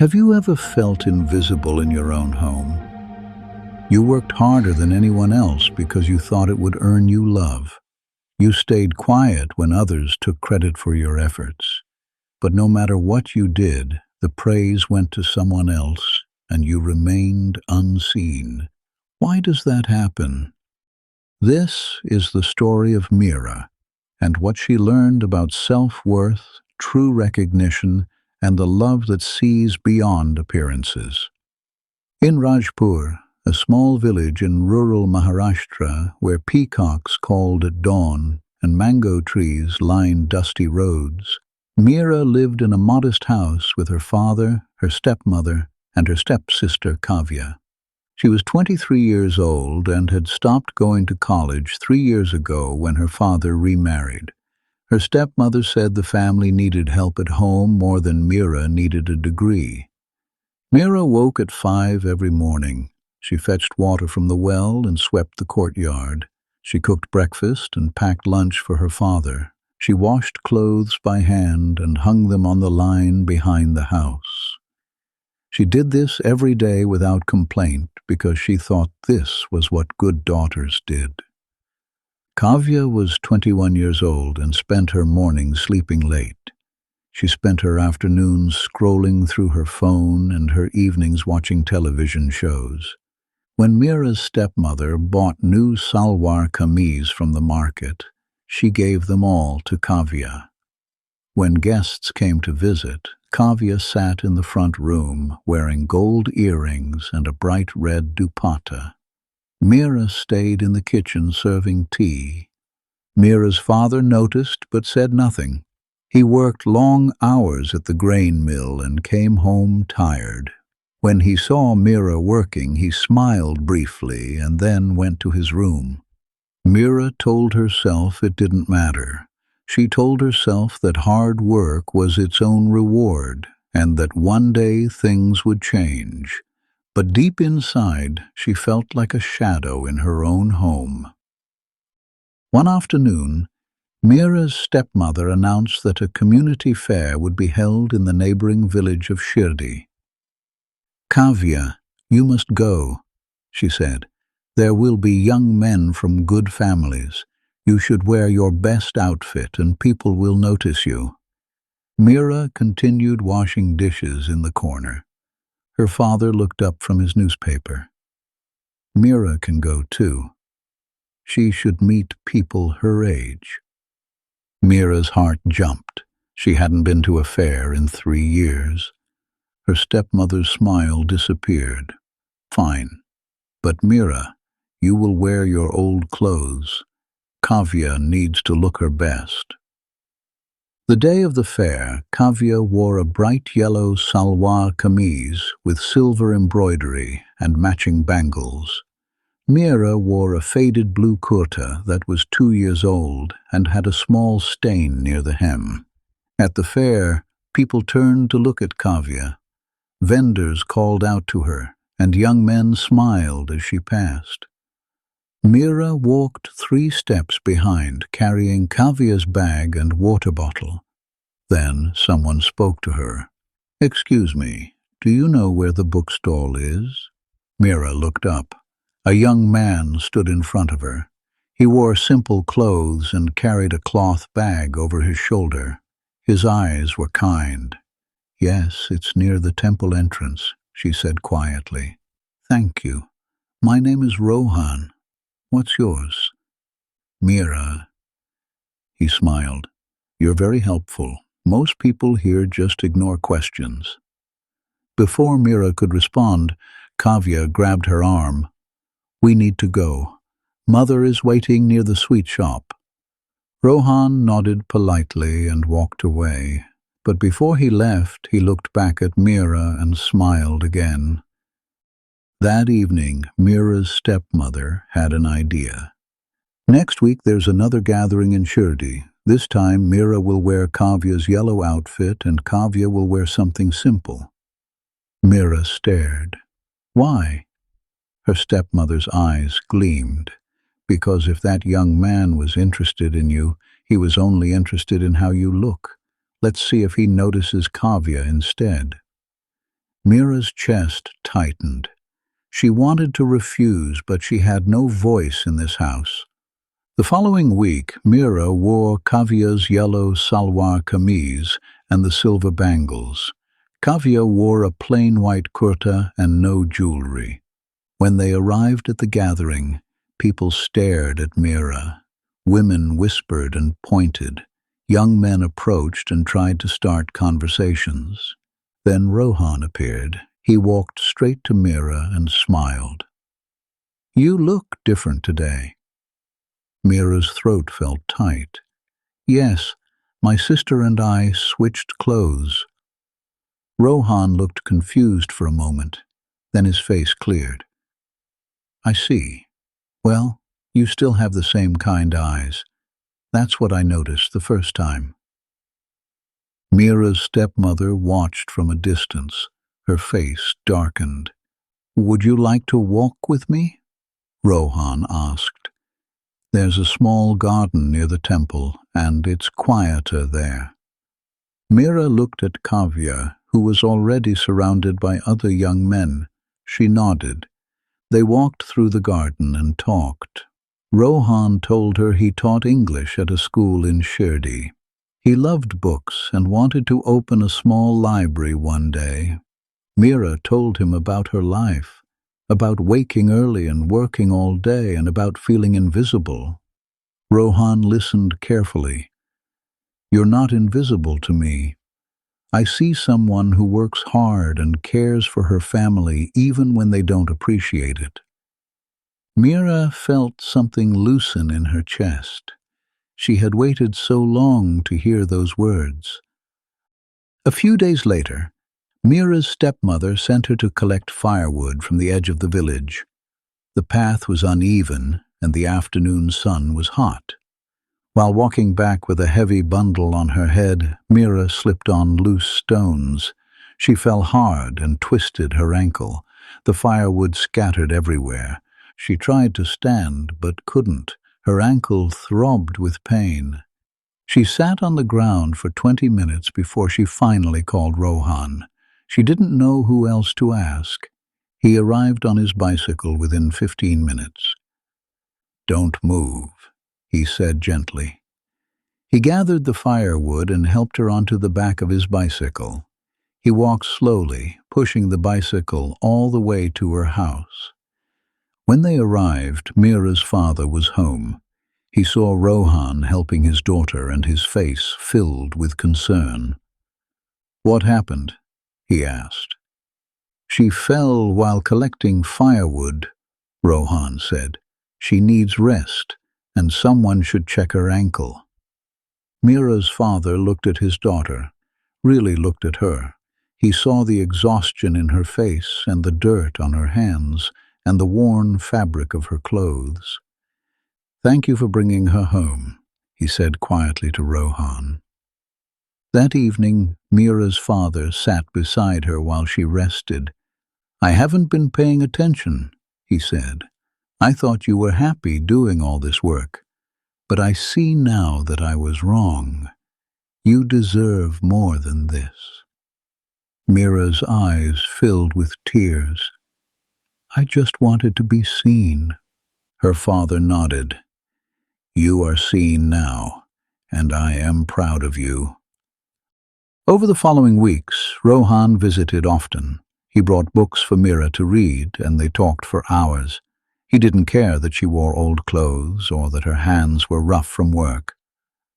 Have you ever felt invisible in your own home? You worked harder than anyone else because you thought it would earn you love. You stayed quiet when others took credit for your efforts. But no matter what you did, the praise went to someone else, and you remained unseen. Why does that happen? This is the story of Meera, and what she learned about self-worth, true recognition, and the love that sees beyond appearances. In Rajpur, a small village in rural Maharashtra where peacocks called at dawn and mango trees lined dusty roads, Meera lived in a modest house with her father, her stepmother, and her stepsister Kavya. She was 23 years old and had stopped going to college 3 years ago when her father remarried. Her stepmother said the family needed help at home more than Meera needed a degree. Meera woke at 5 every morning. She fetched water from the well and swept the courtyard. She cooked breakfast and packed lunch for her father. She washed clothes by hand and hung them on the line behind the house. She did this every day without complaint because she thought this was what good daughters did. Kavya was 21 years old and spent her mornings sleeping late. She spent her afternoons scrolling through her phone and her evenings watching television shows. When Meera's stepmother bought new salwar kameez from the market, she gave them all to Kavya. When guests came to visit, Kavya sat in the front room wearing gold earrings and a bright red dupatta. Meera stayed in the kitchen serving tea. Meera's father noticed but said nothing. He worked long hours at the grain mill and came home tired. When he saw Meera working, he smiled briefly and then went to his room. Meera told herself it didn't matter. She told herself that hard work was its own reward and that one day things would change. But deep inside, she felt like a shadow in her own home. One afternoon, Meera's stepmother announced that a community fair would be held in the neighboring village of Shirdi. "Kavya, you must go," she said. "There will be young men from good families. You should wear your best outfit and people will notice you." Meera continued washing dishes in the corner. Her father looked up from his newspaper. "Meera can go too. She should meet people her age." Meera's heart jumped. She hadn't been to a fair in 3 years. Her stepmother's smile disappeared. "Fine. But Meera, you will wear your old clothes. Kavya needs to look her best." The day of the fair, Kavya wore a bright yellow salwar kameez with silver embroidery and matching bangles. Meera wore a faded blue kurta that was 2 years old and had a small stain near the hem. At the fair, people turned to look at Kavya. Vendors called out to her, and young men smiled as she passed. Meera walked 3 steps behind, carrying Kavya's bag and water bottle. Then someone spoke to her. "Excuse me, do you know where the bookstall is?" Meera looked up. A young man stood in front of her. He wore simple clothes and carried a cloth bag over his shoulder. His eyes were kind. "Yes, it's near the temple entrance," she said quietly. "Thank you. My name is Rohan. What's yours?" "Meera." He smiled. "You're very helpful. Most people here just ignore questions." Before Meera could respond, Kavya grabbed her arm. "We need to go. Mother is waiting near the sweet shop." Rohan nodded politely and walked away. But before he left, he looked back at Meera and smiled again. That evening, Meera's stepmother had an idea. "Next week there's another gathering in Shirdi. This time Meera will wear Kavya's yellow outfit and Kavya will wear something simple." Meera stared. "Why?" Her stepmother's eyes gleamed. "Because if that young man was interested in you, he was only interested in how you look. Let's see if he notices Kavya instead." Meera's chest tightened. She wanted to refuse, but she had no voice in this house. The following week, Meera wore Kavya's yellow salwar kameez and the silver bangles. Kavya wore a plain white kurta and no jewelry. When they arrived at the gathering, people stared at Meera. Women whispered and pointed. Young men approached and tried to start conversations. Then Rohan appeared. He walked straight to Meera and smiled. "You look different today." Meera's throat felt tight. "Yes, my sister and I switched clothes." Rohan looked confused for a moment. Then his face cleared. "I see. Well, you still have the same kind eyes. That's what I noticed the first time." Meera's stepmother watched from a distance. Her face darkened. "Would you like to walk with me?" Rohan asked. "There's a small garden near the temple, and it's quieter there." Meera looked at Kavya, who was already surrounded by other young men. She nodded. They walked through the garden and talked. Rohan told her he taught English at a school in Shirdi. He loved books and wanted to open a small library one day. Meera told him about her life, about waking early and working all day, and about feeling invisible. Rohan listened carefully. "You're not invisible to me. I see someone who works hard and cares for her family even when they don't appreciate it." Meera felt something loosen in her chest. She had waited so long to hear those words. A few days later, Meera's stepmother sent her to collect firewood from the edge of the village. The path was uneven, and the afternoon sun was hot. While walking back with a heavy bundle on her head, Meera slipped on loose stones. She fell hard and twisted her ankle. The firewood scattered everywhere. She tried to stand, but couldn't. Her ankle throbbed with pain. She sat on the ground for 20 minutes before she finally called Rohan. She didn't know who else to ask. He arrived on his bicycle within 15 minutes. "Don't move," he said gently. He gathered the firewood and helped her onto the back of his bicycle. He walked slowly, pushing the bicycle all the way to her house. When they arrived, Meera's father was home. He saw Rohan helping his daughter, and his face filled with concern. "What happened?" he asked. "She fell while collecting firewood," Rohan said. "She needs rest, and someone should check her ankle." Meera's father looked at his daughter, really looked at her. He saw the exhaustion in her face and the dirt on her hands and the worn fabric of her clothes. "Thank you for bringing her home," he said quietly to Rohan. That evening, Meera's father sat beside her while she rested. "I haven't been paying attention," he said. "I thought you were happy doing all this work. But I see now that I was wrong. You deserve more than this." Meera's eyes filled with tears. "I just wanted to be seen." Her father nodded. "You are seen now, and I am proud of you." Over the following weeks, Rohan visited often. He brought books for Meera to read, and they talked for hours. He didn't care that she wore old clothes or that her hands were rough from work.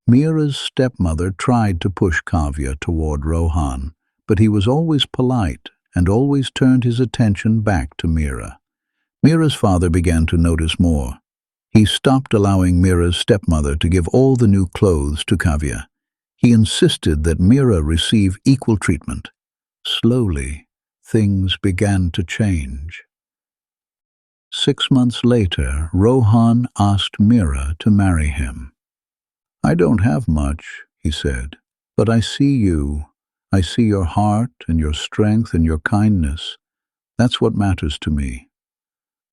Meera's stepmother tried to push Kavya toward Rohan, but he was always polite and always turned his attention back to Meera. Meera's father began to notice more. He stopped allowing Meera's stepmother to give all the new clothes to Kavya. He insisted that Meera receive equal treatment. Slowly, things began to change. 6 months later, Rohan asked Meera to marry him. "I don't have much," he said, "but I see you. I see your heart and your strength and your kindness. That's what matters to me."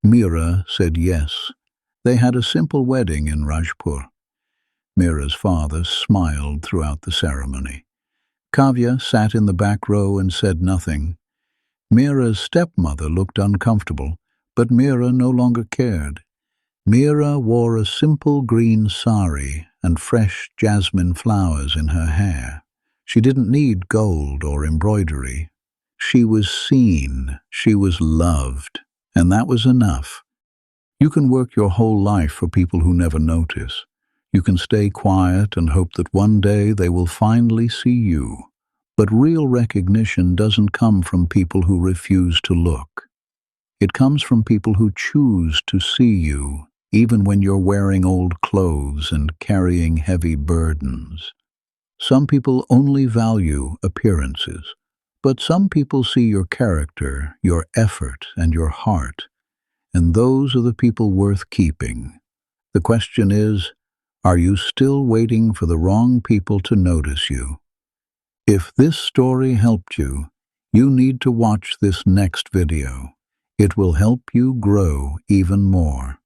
Meera said yes. They had a simple wedding in Rajpur. Meera's father smiled throughout the ceremony. Kavya sat in the back row and said nothing. Meera's stepmother looked uncomfortable, but Meera no longer cared. Meera wore a simple green sari and fresh jasmine flowers in her hair. She didn't need gold or embroidery. She was seen, she was loved, and that was enough. You can work your whole life for people who never notice. You can stay quiet and hope that one day they will finally see you. But real recognition doesn't come from people who refuse to look. It comes from people who choose to see you, even when you're wearing old clothes and carrying heavy burdens. Some people only value appearances, but some people see your character, your effort, and your heart, and those are the people worth keeping. The question is, are you still waiting for the wrong people to notice you? If this story helped you, you need to watch this next video. It will help you grow even more.